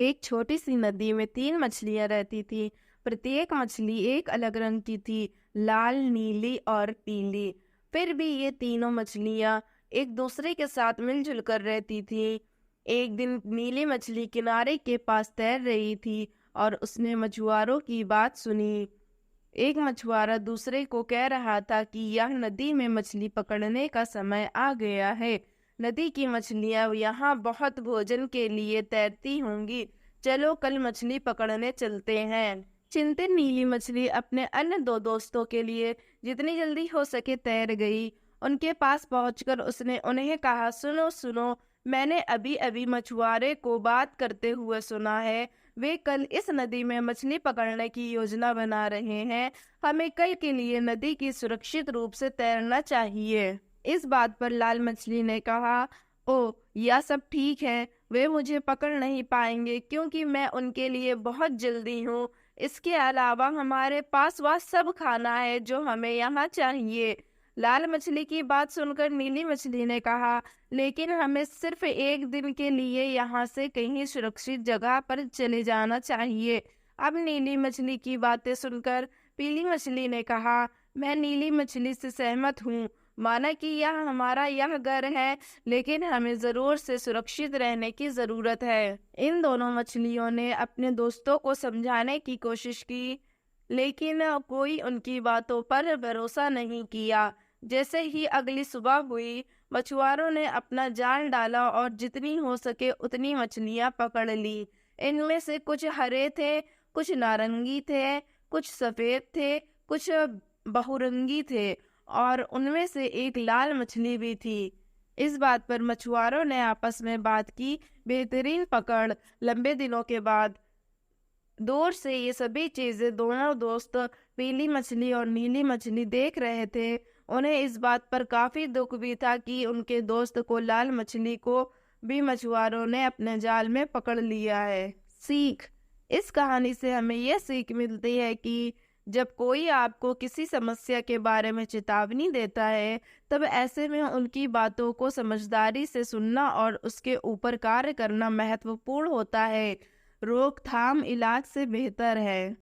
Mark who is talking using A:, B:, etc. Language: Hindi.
A: एक छोटी सी नदी में 3 मछलियां रहती थी। प्रत्येक मछली एक अलग रंग की थी, लाल, नीली और पीली। फिर भी ये तीनों मछलियां एक दूसरे के साथ मिलजुल कर रहती थी। एक दिन नीली मछली किनारे के पास तैर रही थी और उसने मछुआरों की बात सुनी। एक मछुआरा दूसरे को कह रहा था कि यह नदी में मछली पकड़ने का समय आ गया है। नदी की मछलियां यहाँ बहुत भोजन के लिए तैरती होंगी। चलो कल मछली पकड़ने चलते हैं। चिंतित नीली मछली अपने अन्य 2 दोस्तों के लिए जितनी जल्दी हो सके तैर गई। उनके पास पहुंचकर उसने उन्हें कहा, सुनो सुनो, मैंने अभी अभी मछुआरे को बात करते हुए सुना है। वे कल इस नदी में मछली पकड़ने की योजना बना रहे हैं। हमें कल के लिए नदी की सुरक्षित रूप से तैरना चाहिए। इस बात पर लाल मछली ने कहा, ओ, यह सब ठीक है। वे मुझे पकड़ नहीं पाएंगे क्योंकि मैं उनके लिए बहुत जल्दी हूँ। इसके अलावा हमारे पास वह सब खाना है जो हमें यहाँ चाहिए। लाल मछली की बात सुनकर नीली मछली ने कहा, लेकिन हमें सिर्फ एक दिन के लिए यहाँ से कहीं सुरक्षित जगह पर चले जाना चाहिए। अब नीली मछली की बातें सुनकर पीली मछली ने कहा, मैं नीली मछली से सहमत हूँ। माना कि यह घर है, लेकिन हमें जरूर से सुरक्षित रहने की जरूरत है। इन दोनों मछलियों ने अपने दोस्तों को समझाने की कोशिश की, लेकिन कोई उनकी बातों पर भरोसा नहीं किया। जैसे ही अगली सुबह हुई, मछुआरों ने अपना जाल डाला और जितनी हो सके उतनी मछलियां पकड़ ली। इनमें से कुछ हरे थे, कुछ नारंगी थे, कुछ सफेद थे, कुछ बहुरंगी थे और उनमें से एक लाल मछली भी थी। इस बात पर मछुआरों ने आपस में बात की। बेहतरीन पकड़। लंबे दिनों के बाद दूर से ये सभी चीजें दोनों दोस्त पीली मछली और नीली मछली देख रहे थे। उन्हें इस बात पर काफी दुख भी था कि उनके दोस्त को लाल मछली को भी मछुआरों ने अपने जाल में पकड़ लिया है। सीख। इस कहानी से हमें यह सीख मिलती है कि जब कोई आपको किसी समस्या के बारे में चेतावनी देता है, तब ऐसे में उनकी बातों को समझदारी से सुनना और उसके ऊपर कार्य करना महत्वपूर्ण होता है। रोकथाम इलाज से बेहतर है।